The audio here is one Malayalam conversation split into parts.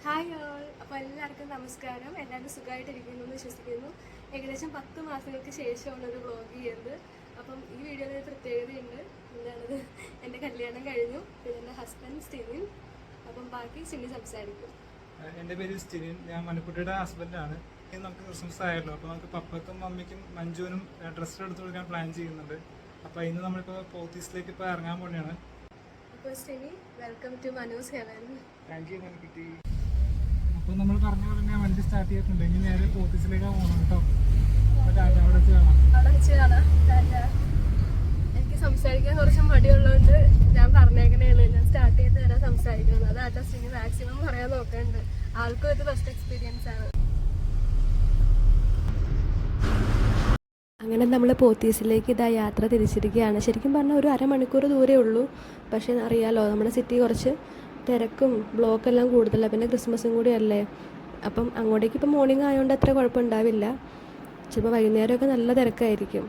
Hi all. അപ്പോൾ എല്ലാവർക്കും നമസ്കാരം. എല്ലാവരും സുഖമായിട്ടിരിക്കുന്നു എന്ന് വിശ്വസിക്കുന്നു. ഏകദേശം 10 മാസങ്ങൾക്ക് ശേഷമാണ് ഒരു വ്ളോഗ് ചെയ്യുന്നത്. അപ്പം ഈ വീഡിയോയിൽ ഒരു പ്രത്യേകതയുണ്ട്. എന്താണത്? എൻ്റെ കല്യാണം കഴിഞ്ഞു. പിന്നെ എൻ്റെ ഹസ്ബൻഡ് സ്റ്റിനിൻ. അപ്പം ബാക്കി സ്റ്റിനി സംസാരിക്കും. എൻ്റെ പേര് സ്റ്റിനിൻ. ഞാൻ മണിക്കുട്ടിയുടെ ഹസ്ബൻഡാണ്. നമുക്ക് ക്രിസ്മസ് ആയല്ലോ, അപ്പോൾ നമുക്ക് പപ്പക്കും മമ്മിക്കും മഞ്ജുവിനും ഡ്രസ്സ് എടുത്ത് കൊടുക്കാൻ പ്ലാൻ ചെയ്യുന്നുണ്ട്. അപ്പോൾ ഇന്ന് നമ്മളിപ്പോൾ പോത്തീസിലേക്ക് ഇപ്പോൾ ഇറങ്ങാൻ പോലെയാണ്. അപ്പോൾ സ്റ്റിനി, വെൽക്കം ടു മനൂസ് ഹെവൻ. Thank you Manikutty. അപ്പോൾ നമ്മൾ പറഞ്ഞ പോലെ തന്നെ വണ്ടി സ്റ്റാർട്ട് ചെയ്തിട്ടുണ്ട്. ഇനി നേരെ പോത്തീസിലേക്കാണ് പോകണം കേട്ടോ. അവിടെ വെച്ച് കാണാം. എനിക്ക് സംസാരിക്കാൻ കുറച്ച് മടിയുള്ളതുകൊണ്ട് ഞാൻ പറഞ്ഞേക്കണേണ് ഞാൻ സ്റ്റാർട്ട് ചെയ്ത് തരാൻ സംസാരിക്കുന്നത്. അത് ആർട്ടിസ്റ്റിന് മാക്സിമം പറയാൻ നോക്കുന്നുണ്ട്. ആൾക്കും ഇത് ഫസ്റ്റ് എക്സ്പീരിയൻസ് ആണ്. അങ്ങനെ നമ്മൾ പോത്തീസിലേക്ക് ഇതാ യാത്ര തിരിച്ചിരിക്കുകയാണ്. ശരിക്കും പറഞ്ഞാൽ ഒരു അരമണിക്കൂർ ദൂരേ ഉള്ളൂ. പക്ഷേ അറിയാലോ, നമ്മുടെ സിറ്റി കുറച്ച് തിരക്കും ബ്ലോക്കെല്ലാം കൂടുതലാണ്. പിന്നെ ക്രിസ്മസും കൂടി അല്ലേ. അപ്പം അങ്ങോട്ടേക്ക് ഇപ്പം മോർണിംഗ് ആയതുകൊണ്ട് അത്ര കുഴപ്പമുണ്ടാവില്ല. ചിലപ്പോൾ വൈകുന്നേരമൊക്കെ നല്ല തിരക്കായിരിക്കും.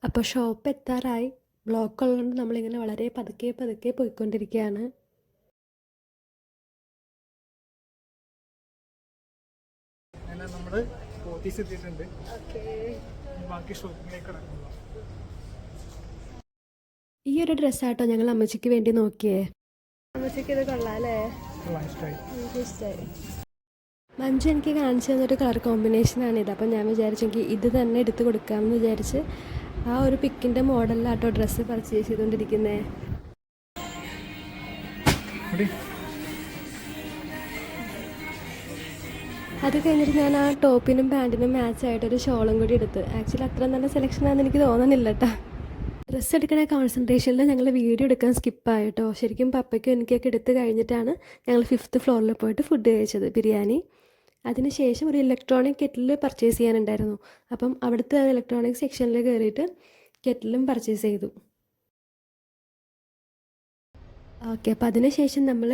അപ്പോൾ ഷോപ്പ് എത്താറായി. ബ്ലോക്ക് ഉള്ളതുകൊണ്ട് നമ്മളിങ്ങനെ വളരെ പതുക്കെ പതുക്കെ പോയിക്കൊണ്ടിരിക്കുകയാണ്. നമ്മൾ പോത്തീസ് എത്തിയിട്ടുണ്ട്. ബാക്കി ഷോപ്പിങ്ങിലേക്ക് കിടക്കുന്നു. ഈ ഒരു ഡ്രസ്സാട്ടോ ഞങ്ങൾ അമ്മച്ചിക്ക് വേണ്ടി നോക്കിയേ. അമ്മച്ചിക്ക് ഇത് കൊള്ളാല്ലേ? ഇഷ്ടമായി. മഞ്ജു എനിക്ക് കാണിച്ചു തന്നൊരു കളർ കോമ്പിനേഷനാണിത്. അപ്പം ഞാൻ വിചാരിച്ചെങ്കിൽ ഇത് തന്നെ എടുത്ത് കൊടുക്കാമെന്ന് വിചാരിച്ച് ആ ഒരു പിക്കിൻ്റെ മോഡലിലാട്ടോ ഡ്രസ്സ് പർച്ചേസ് ചെയ്തുകൊണ്ടിരിക്കുന്നത്. അത് കഴിഞ്ഞിട്ട് ഞാൻ ആ ടോപ്പിനും പാൻറ്റിനും മാച്ചായിട്ടൊരു ഷോളും കൂടി എടുത്ത്. ആക്ച്വലി അത്ര നല്ല സെലക്ഷനാണെന്ന് എനിക്ക് തോന്നുന്നില്ല കേട്ടോ. ഡ്രസ്സ് എടുക്കണ കോൺസെൻട്രേഷനിൽ ഞങ്ങൾ വീഡിയോ എടുക്കാൻ സ്കിപ്പായിട്ടോ. ശരിക്കും പപ്പയ്ക്കും എനിക്കൊക്കെ എടുത്ത് കഴിഞ്ഞിട്ടാണ് ഞങ്ങൾ 5th ഫ്ലോറിൽ പോയിട്ട് ഫുഡ് കഴിച്ചത്, ബിരിയാണി. അതിനുശേഷം ഒരു ഇലക്ട്രോണിക് കെറ്റിൽ പർച്ചേസ് ചെയ്യാനുണ്ടായിരുന്നു. അപ്പം അവിടുത്തെ ഇലക്ട്രോണിക് സെക്ഷനിൽ കയറിയിട്ട് കെറ്റിലും പർച്ചേസ് ചെയ്തു. ഓക്കെ, അപ്പോൾ അതിനുശേഷം നമ്മൾ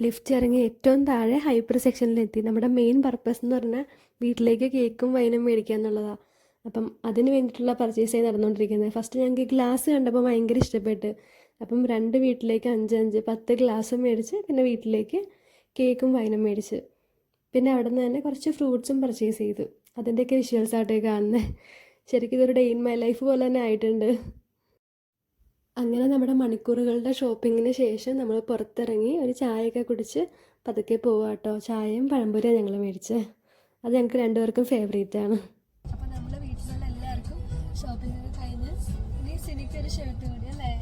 ലിഫ്റ്റ് ഇറങ്ങി ഏറ്റവും താഴെ ഹൈപ്പർ സെക്ഷനിലെത്തി. നമ്മുടെ മെയിൻ പർപ്പസ് എന്ന് പറഞ്ഞാൽ വീട്ടിലേക്ക് കേക്കും വൈനും മേടിക്കുക എന്നുള്ളതാണ്. അപ്പം അതിന് വേണ്ടിയിട്ടുള്ള പർച്ചേസായി നടന്നുകൊണ്ടിരിക്കുന്നത്. ഫസ്റ്റ് ഞങ്ങൾക്ക് ഗ്ലാസ് കണ്ടപ്പോൾ ഭയങ്കര ഇഷ്ടപ്പെട്ട്. അപ്പം 2 വീട്ടിലേക്ക് 5 10 ഗ്ലാസ്സും മേടിച്ച് പിന്നെ വീട്ടിലേക്ക് കേക്കും വൈനും മേടിച്ച്. പിന്നെ അവിടെ നിന്ന് തന്നെ കുറച്ച് ഫ്രൂട്ട്സും പർച്ചേസ് ചെയ്തു. അതിൻ്റെയൊക്കെ വിഷ്വൽസായിട്ടേ കാണുന്നത്. ശരിക്കും ഇതൊരു ഡേ ഇൻ മൈ ലൈഫ് പോലെ തന്നെ ആയിട്ടുണ്ട്. അങ്ങനെ നമ്മുടെ മണിക്കൂറുകളുടെ ഷോപ്പിങ്ങിന് ശേഷം നമ്മൾ പുറത്തിറങ്ങി ഒരു ചായയൊക്കെ കുടിച്ച് പതുക്കെ പോവാം കേട്ടോ. ചായയും പഴംപൊരിയാണ് ഞങ്ങൾ മേടിച്ചത്. അത് ഞങ്ങൾക്ക് 2 പേർക്കും ഫേവറേറ്റാണ്. അപ്പോൾ നമ്മുടെ വീട്ടിലുള്ള എല്ലാവർക്കും ഷോപ്പിംഗ് ഒക്കെ കഴിഞ്ഞ് ഇനി സിനിക്കൊരു ഷർട്ട് കൂടി അല്ലേ?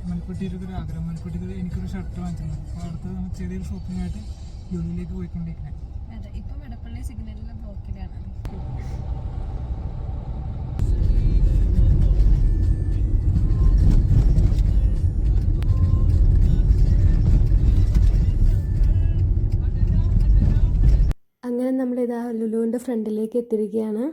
മൺകുട്ടിയുടെ ഒരു ആഗ്രഹം. മൺകുട്ടിക്ക് എനിക്കൊരു ഷർട്ട് വാങ്ങിച്ചു. അപ്പോൾ അടുത്ത് നമ്മൾ ചെറിയൊരു ഷോപ്പിംഗ് ആയിട്ട് യൂണിയിലേക്ക് പോയിക്കൊണ്ടിരിക്കുന്നത്. അതെ, ഇപ്പം എടപ്പള്ളി സിഗ്നലിലെ ബ്ലോക്കിലാണ്. അങ്ങനെ നമ്മളിതാ ലുലുവിൻ്റെ ഫ്രണ്ടിലേക്ക് എത്തിയിരിക്കുകയാണ്.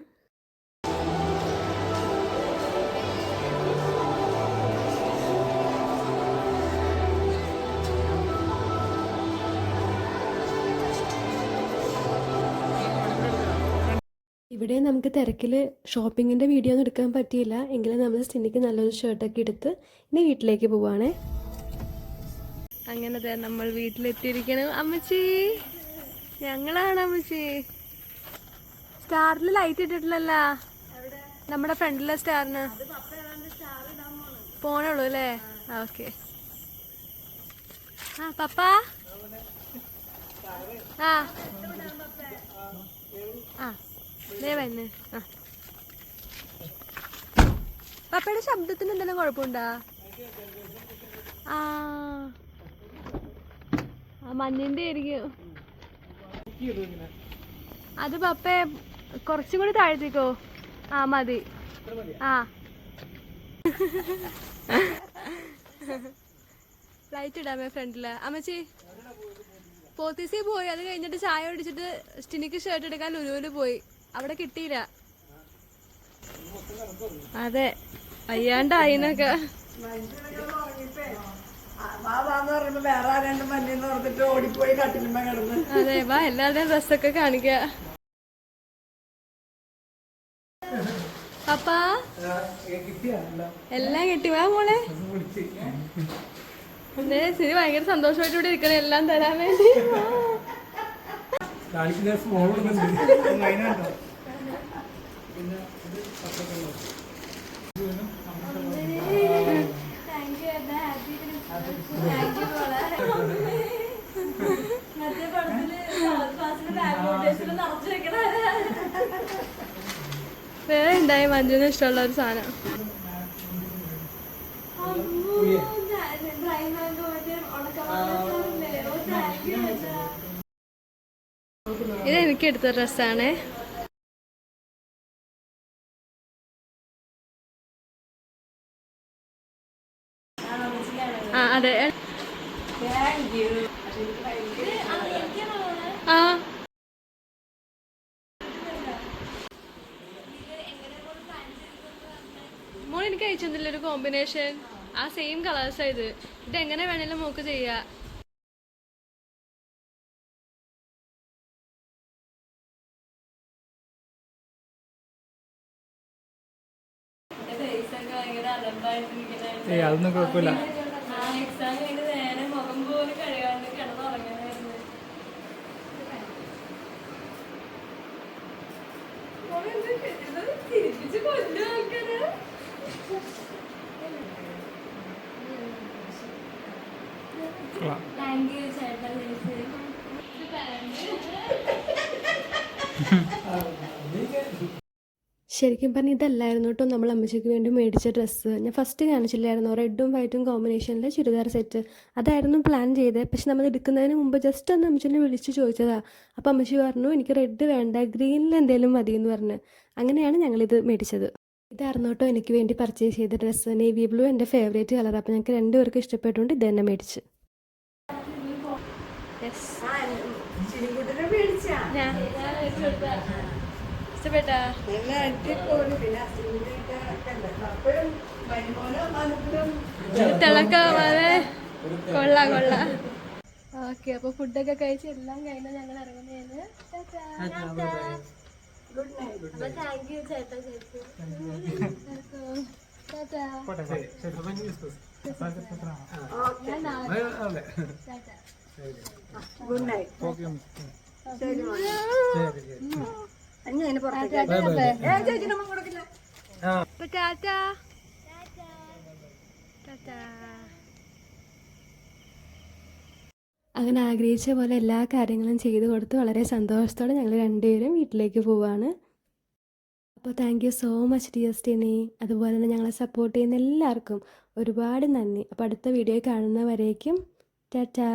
ഇവിടെ നമുക്ക് തിരക്കിൽ ഷോപ്പിങ്ങിൻ്റെ വീഡിയോ ഒന്നും എടുക്കാൻ പറ്റിയില്ല. എങ്കിലും നമ്മൾ സ്റ്റിനിക്ക് നല്ലൊരു ഷർട്ടൊക്കെ എടുത്ത് ഇനി വീട്ടിലേക്ക് പോവാണേ. അങ്ങനെ നമ്മൾ വീട്ടിലെത്തിയിരിക്കണം. അമ്മച്ചി, ഞങ്ങളാണ് അമ്മച്ചി. സ്റ്റാറിൽ ലൈറ്റ് ഇട്ടിട്ടില്ലല്ലോ, നമ്മുടെ ഫ്രണ്ടിലെ സ്റ്റാറിന് പോണുള്ളൂ അല്ലേ? ഓക്കെ. ആ പപ്പ, ആ ആ ദേ വന്ന്. ആ പപ്പയുടെ ശബ്ദത്തിന് എന്തെങ്കിലും കുഴപ്പമുണ്ടോ? ആ മഞ്ഞിൻ്റെ ആയിരിക്കും അത്. പപ്പ കുറച്ചും കൂടി താഴ്ത്തിക്കോ. ആ മതി. ആ ലൈറ്റ് ഇടാമേ ഫ്രണ്ടില്. അമ്മച്ചി പോത്തീസി പോയി. അത് കഴിഞ്ഞിട്ട് ചായ കുടിച്ചിട്ട് സ്റ്റിനിക്ക് ഷർട്ട് എടുക്കാൻ ലുലുവില് പോയി. അവിടെ കിട്ടിയില്ല. അതെ, അയ്യാണ്ടായിന്നൊക്കെ. അതെ, വാ എല്ലാവരുടെയും ഡ്രസ്സൊക്കെ കാണിക്ക. അപ്പാ എല്ലാം കിട്ടി വാ മോളെ. സിരി ഭയങ്കര സന്തോഷമായിട്ട് ഇവിടെ ഇരിക്കണേ, എല്ലാം തരാൻ വേണ്ടി. വേറെ ഉണ്ടായി മഞ്ജുവിന് ഇഷ്ടമുള്ള ഒരു സാധനം. ഇത് എനിക്ക് എടുത്ത ഡ്രസ്സാണ്. ആ അതെ. ആ മോൾ എനിക്ക് അയച്ചെന്നില്ല ഒരു കോമ്പിനേഷൻ. ആ സെയിം കളേഴ്സാ ഇത്. എങ്ങനെ വേണേലും മോക്ക് ചെയ്യാം. അതൊന്നും കുഴപ്പമില്ല. എക്സാം കഴിഞ്ഞ് നേരെ മുഖം പോലും കഴിയാണ്ട് കിടന്നുറങ്ങാനായിരുന്നു. തിരിപ്പിച്ച് കൊല്ലു ആൾക്കാര്. താങ്ക് യു ചേട്ടാ. ശരിക്കും പറഞ്ഞാൽ ഇതല്ലായിരുന്നു കേട്ടോ നമ്മൾ അമ്മച്ചിക്ക് വേണ്ടി മേടിച്ച ഡ്രസ്സ്. ഞാൻ ഫസ്റ്റ് കാണിച്ചില്ലായിരുന്നു, റെഡും വൈറ്റും കോമ്പിനേഷനിലെ ചുരിദാർ സെറ്റ്. അതായിരുന്നു പ്ലാൻ ചെയ്തത്. പക്ഷെ നമ്മൾ എടുക്കുന്നതിന് മുമ്പ് ജസ്റ്റ് ഒന്ന് അമ്മച്ചിനെ വിളിച്ച് ചോദിച്ചതാണ്. അപ്പോൾ അമ്മച്ചി പറഞ്ഞു എനിക്ക് റെഡ് വേണ്ട, ഗ്രീനിൽ എന്തെങ്കിലും മതി എന്ന് പറഞ്ഞ്. അങ്ങനെയാണ് ഞങ്ങളിത് മേടിച്ചത്. ഇതായിരുന്നു കേട്ടോ എനിക്ക് വേണ്ടി പർച്ചേസ് ചെയ്ത ഡ്രസ്സ്. നേവി ബ്ലൂ എൻ്റെ ഫേവറേറ്റ് കളർ. അപ്പോൾ ഞങ്ങൾക്ക് രണ്ടുപേർക്കും ഇഷ്ടപ്പെട്ടുകൊണ്ട് ഇത് തന്നെ മേടിച്ച്. ഇഷ്ടപ്പെട്ടാ? തിളക്കാതെ കൊള്ളാം കൊള്ളാം. ഓക്കെ, അപ്പൊ ഫുഡൊക്കെ കഴിച്ച് എല്ലാം കഴിഞ്ഞാൽ ഞങ്ങൾ ഇറങ്ങുന്നതാണ്. അപ്പൊ താങ്ക് യു ചേട്ടാ ചേച്ചി. Good night. അങ്ങനെ ആഗ്രഹിച്ച പോലെ എല്ലാ കാര്യങ്ങളും ചെയ്തു കൊടുത്ത് വളരെ സന്തോഷത്തോടെ ഞങ്ങൾ രണ്ടുപേരും വീട്ടിലേക്ക് പോവാണ്. അപ്പോൾ thank you so much dear Stini. അതുപോലെ തന്നെ ഞങ്ങളെ സപ്പോർട്ട് ചെയ്യുന്ന എല്ലാവർക്കും ഒരുപാട് നന്ദി. അപ്പോൾ അടുത്ത വീഡിയോ കാണുന്നവരേക്കും ടാറ്റാ.